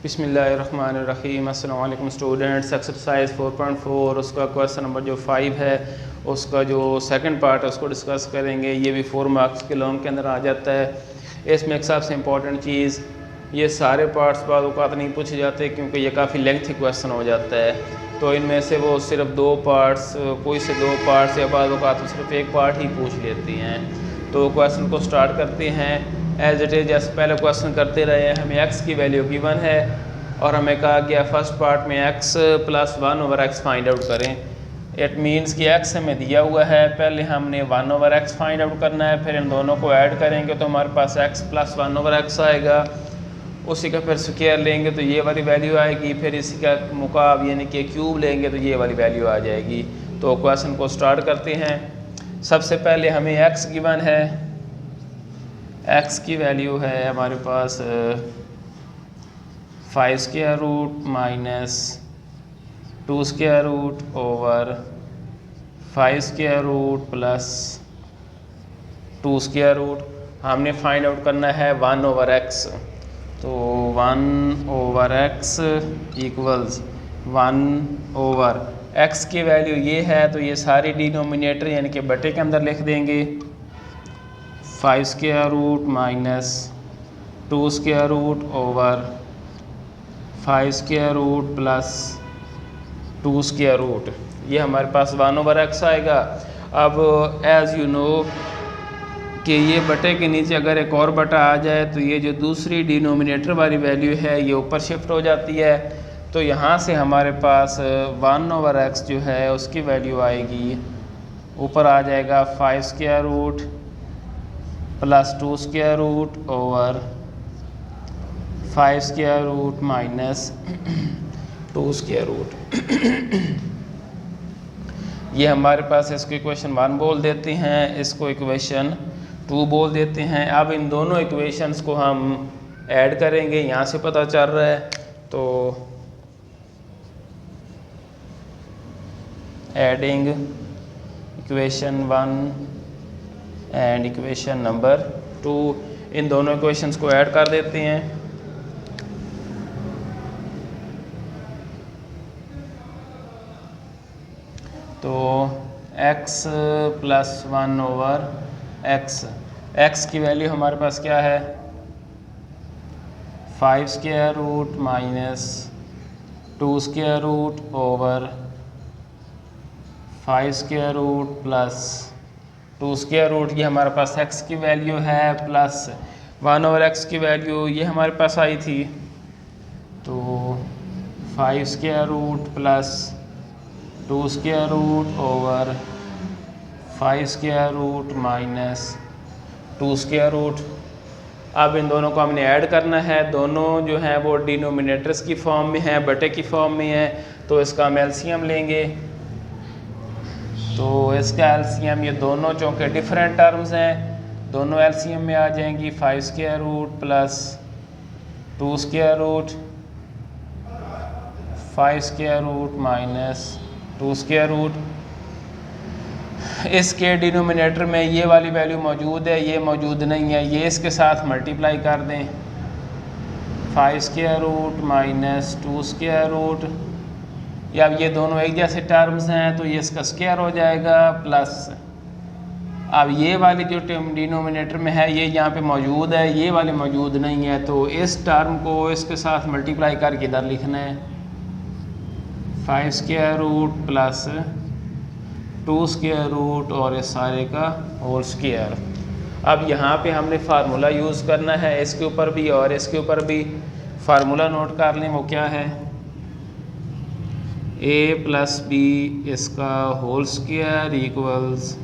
बिस्मिल्लाहिर्रहमानिर्रहीम। अस्सलाम वालेकुम स्टूडेंट्स। एक्सरसाइज 4.4 उसका क्वेश्चन नंबर जो 5 है उसका जो सेकंड पार्ट है उसको डिस्कस करेंगे। ये भी 4 मार्क्स के लॉन्ग के अंदर आ जाता है। इसमें एक सबसे इम्पॉर्टेंट चीज़, ये सारे पार्ट्स बाद औक़ात नहीं पूछे जाते क्योंकि ये काफ़ी लेंथी क्वेश्चन हो जाता है। तो इनमें से वो सिर्फ 2 पार्ट्स, कोई से 2 पार्ट्स या बाद औक़ात सिर्फ एक पार्ट ही पूछ लेती हैं। तो क्वेश्चन को स्टार्ट करते हैं एज इट इज़। जैसे पहले क्वेश्चन करते रहे हैं, हमें x की वैल्यू गिवन है और हमें कहा गया फर्स्ट पार्ट में x + 1/x फाइंड आउट करें। इट मीन्स कि x हमें दिया हुआ है, पहले हमने 1/x फाइंड आउट करना है, फिर इन दोनों को ऐड करेंगे तो हमारे पास x + 1/x आएगा। उसी का फिर स्क्वायर लेंगे तो ये वाली वैल्यू आएगी, फिर इसी का मुकाब यानी कि क्यूब लेंगे तो ये वाली वैल्यू आ जाएगी। तो क्वेश्चन को स्टार्ट करते हैं। सबसे पहले हमें x गिवन है, x की वैल्यू है हमारे पास 5² - 2² ओवर 5² + 2²। हमने फाइंड आउट करना है 1/x। तो 1/x इक्वल्स 1/x की वैल्यू ये है, तो ये सारी डिनोमिनेटर यानी कि बटे के अंदर लिख देंगे। 5² - 2² ओवर 5² + 2²। ये हमारे पास 1/x आएगा। अब एज़ यू नो कि ये बटे के नीचे अगर एक और बटा आ जाए तो ये जो दूसरी डिनोमिनेटर वाली वैल्यू है ये ऊपर शिफ्ट हो जाती है। तो यहाँ से हमारे पास 1/x जो है उसकी वैल्यू आएगी, ऊपर आ जाएगा 5² + 2² ओवर 5² - 2²। ये हमारे पास इसको इक्वेशन 1 बोल देते हैं, इसको इक्वेशन 2 बोल देते हैं। अब इन दोनों इक्वेशंस को हम ऐड करेंगे, यहाँ से पता चल रहा है। तो adding equation 1 and equation number 2, इन दोनों इक्वेशंस को ऐड कर देते हैं। तो x + 1/x, x की वैल्यू हमारे पास क्या है 5² - 2² ओवर 5² + 2²। ये हमारे पास x की वैल्यू है, प्लस 1/x की वैल्यू ये हमारे पास आई थी। तो 5² + 2² ओवर 5² - 2²। अब इन दोनों को हमने ऐड करना है। दोनों जो हैं वो डिनोमिनेटर्स की फॉर्म में है, बटे की फॉर्म में है, तो इसका हम एलसीएम लेंगे। तो इसका एलसीएम, ये दोनों चूँकि डिफरेंट टर्म्स हैं, दोनों एलसीएम में आ जाएंगी। 5² + 2², 5² - 2²। इसके डिनोमिनेटर में ये वाली वैल्यू मौजूद है, ये मौजूद नहीं है, ये इसके साथ मल्टीप्लाई कर दें। 5² - 2²। या अब ये दोनों एक जैसे टर्म्स हैं तो ये इसका स्क्वायर हो जाएगा, प्लस अब ये वाली जो डिनोमिनेटर में है ये यहाँ पे मौजूद है, ये वाली मौजूद नहीं है, तो इस टर्म को इसके साथ मल्टीप्लाई करके इधर लिखना है। 5² + 2² और इस सारे का होल स्क्वायर। अब यहाँ पे हमने फार्मूला यूज़ करना है, इसके ऊपर भी और इसके ऊपर भी। फार्मूला नोट कर लें, वो क्या है a + b इसका whole square equals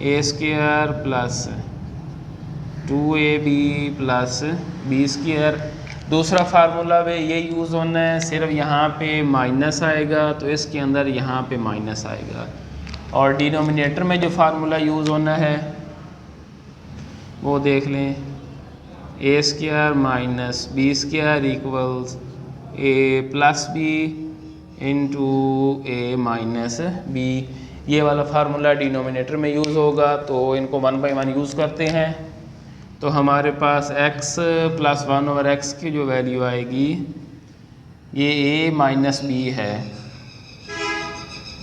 a² + 2ab + b²। दूसरा फार्मूला भी ये यूज़ होना है, सिर्फ यहाँ पे माइनस आएगा तो इसके अंदर यहाँ पे माइनस आएगा। और डिनोमिनेटर में जो फार्मूला यूज़ होना है वो देख लें, a² - b² equals a + b × a - b। ये वाला फार्मूला डिनोमिनेटर में यूज़ होगा, तो इनको 1 बाई 1 यूज़ करते हैं। तो हमारे पास x + 1/x की जो वैल्यू आएगी ये a माइनस बी है,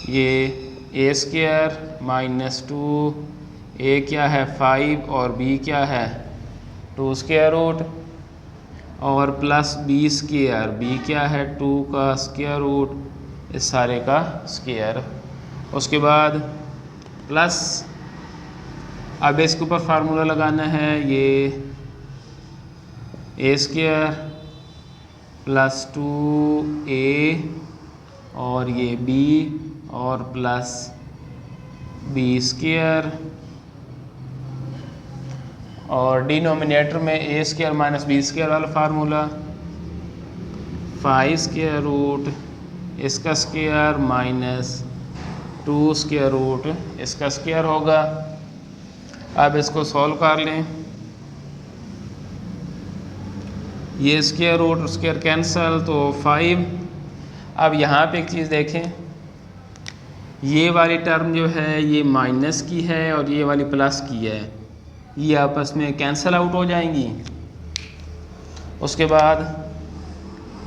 ये a स्क्वायर माइनस 2, a क्या है 5 और b क्या है 2 स्क्वायर रूट, और प्लस b स्क्वायर, b क्या है 2 का स्क्वायर रूट, इस सारे का स्क्वायर। उसके बाद प्लस, अब इसके ऊपर फार्मूला लगाना है, ये a स्क्वायर प्लस 2a और ये b और प्लस b स्क्वायर, और डिनोमिनेटर में a square minus b square वाला फार्मूला, 5 स्क्वायर रूट इसका स्क्वायर माइनस 2 स्क्वायर रूट इसका स्क्वायर होगा। अब इसको सॉल्व कर लें, ये स्क्वायर रूट स्क्वायर कैंसल तो 5। अब यहाँ पे एक चीज़ देखें, ये वाली टर्म जो है ये माइनस की है और ये वाली प्लस की है, ये आपस में कैंसल आउट हो जाएंगी। उसके बाद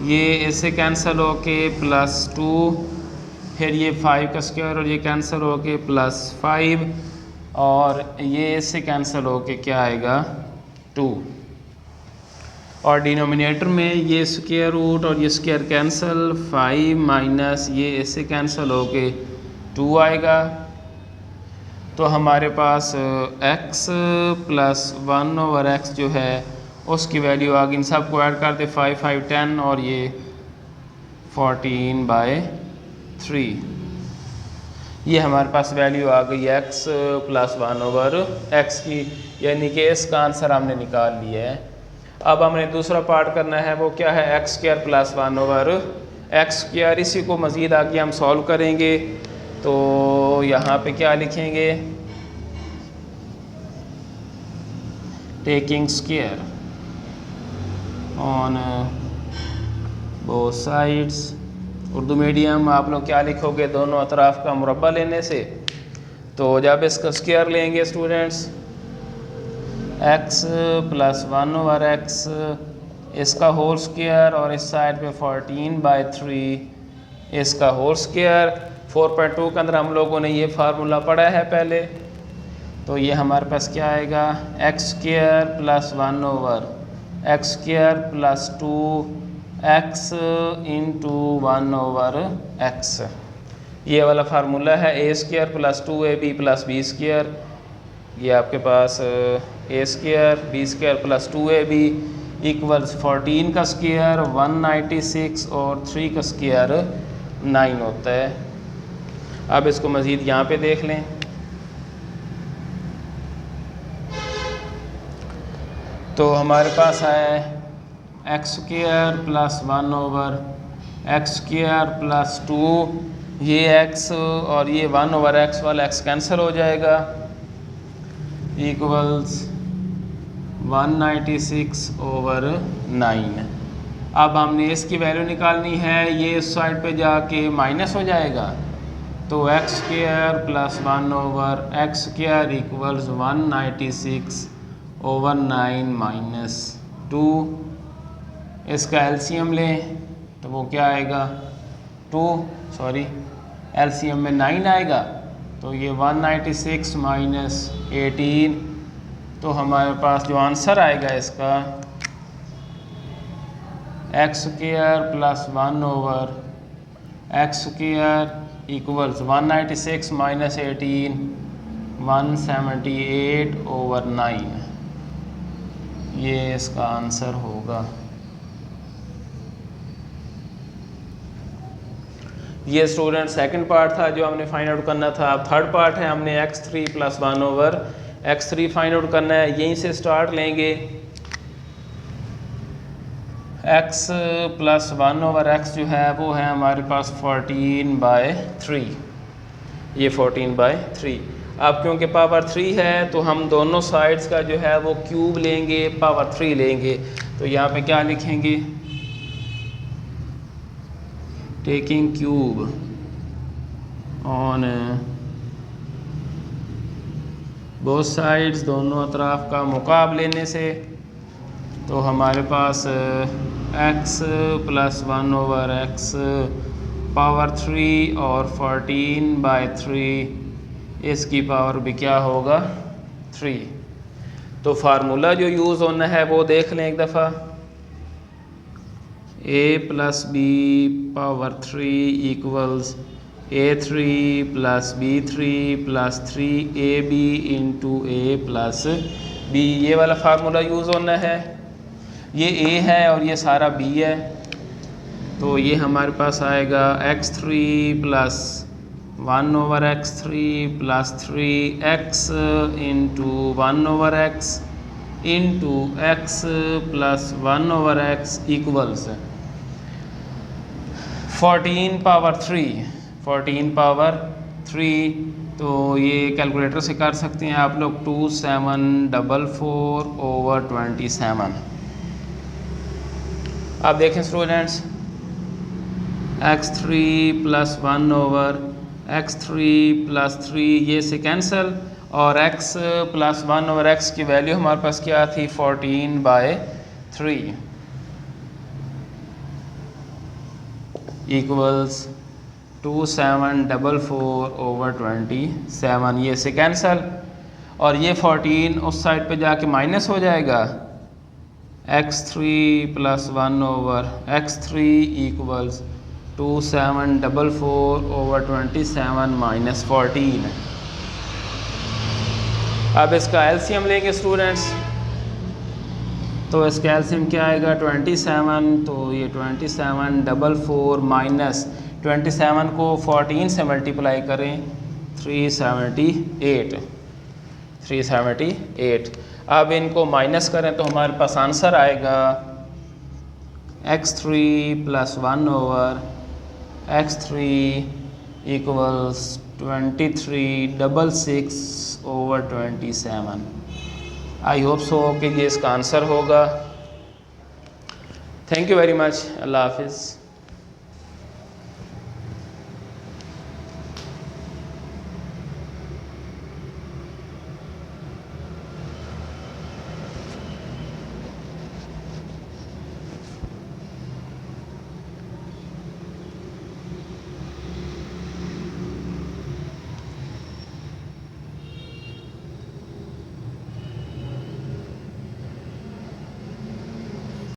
ये इससे कैंसिल हो के प्लस 2, फिर ये 5 का स्क्वायर और ये कैंसिल हो के प्लस 5, और ये इससे कैंसिल हो के क्या आएगा 2, और डिनोमिनेटर में ये स्क्वायर रूट और ये स्क्वायर कैंसिल, 5 माइनस ये इससे कैंसिल हो के 2 आएगा। तो हमारे पास x प्लस 1/x जो है उसकी वैल्यू आ गई। इन सबको ऐड कर दे, 5 5 10 और ये 14/3, ये हमारे पास वैल्यू आ गई x प्लस 1/x की, यानी कि इसका आंसर हमने निकाल लिया है। अब हमने दूसरा पार्ट करना है, वो क्या है x square plus 1/x square. इसी को मज़ीद आगे हम सॉल्व करेंगे। तो यहाँ पे क्या लिखेंगे, taking square on both sides. Urdu medium आप लोग क्या लिखोगे, दोनों अतराफ का मुरब्बा लेने से। तो जब इसका स्क्वायर लेंगे स्टूडेंट्स, x प्लस 1/x इसका होल स्क्वायर, और इस साइड पे 14/3 इसका होल स्क्वायर। 4.2 के अंदर हम लोगों ने ये फार्मूला पढ़ा है पहले। तो ये हमारे पास क्या आएगा, x square plus 1/x square plus 2x into 1/x, ये वाला फार्मूला है। a square plus 2ab plus b square, ये आपके पास a square b square plus 2ab equals 14 का स्क्वायर 196 और 3 का स्क्वायर 9 होता है। अब इसको मज़ीद यहाँ पे देख लें। तो हमारे पास है x square plus 1/x square plus 2, ये x और ये 1/x वाला x कैंसिल हो जाएगा, इक्वल्स 196/9। अब हमने इसकी वैल्यू निकालनी है, ये इस साइड पे जाके माइनस हो जाएगा। तो x square plus 1/x square equals 196/9 minus 2। इसका एलसीएम लें तो वो क्या आएगा, एलसीएम में 9 आएगा। तो ये 196 माइनस 18, तो हमारे पास जो आंसर आएगा इसका x square plus 1/x square equals 196 minus 18 178/9, ये इसका आंसर होगा। ये स्टूडेंट सेकंड पार्ट था जो हमने फाइंड आउट करना था। अब थर्ड पार्ट है, हमने x3 plus 1/x3 find out करना है। यहीं से स्टार्ट लेंगे। x प्लस 1/x जो है वो है हमारे पास 14/3, ये 14/3। अब क्योंकि पावर 3 है तो हम दोनों साइड्स का जो है वो क्यूब लेंगे, पावर 3 लेंगे। तो यहाँ पे क्या लिखेंगे, taking cube on both sides, दोनों अतराफ का मुकाब लेने से। तो हमारे पास x प्लस 1/x पावर 3 और 14/3 इसकी पावर भी क्या होगा 3। तो फार्मूला जो यूज़ होना है वो देख लें एक दफ़ा, a plus B power 3 equals a3 plus b3 plus 3ab into a plus b। ये वाला फार्मूला यूज़ होना है। ये a है और ये सारा b है, तो ये हमारे पास आएगा x3 plus 1/x3 plus 3x into 1/x into x plus 1/x equals 14/3। तो ये कैलकुलेटर से कर सकते हैं आप लोग, 2744/27। आप देखें students, x3 plus 1/x3 plus 3 ये से कैंसिल, और x प्लस 1/x की वैल्यू हमारे पास क्या थी 14/3 इक्वल्स 2744/27। ये से कैंसिल, और ये 14 उस साइड पे जाके माइनस हो जाएगा, x3 plus 1/x3 equals 2744/27 minus 14। अब इसका एलसीएम लेंगे स्टूडेंट्स, तो इसका एलसीएम क्या आएगा 27। तो ये 2744 माइनस 27 को 14 से मल्टीप्लाई करें 378। अब इनको माइनस करें तो हमारे पास आंसर आएगा x3 plus 1/x3 equals 2366/27। I hope so कि ये इसका आंसर होगा। Thank you very much. अल्लाह हाफिज़।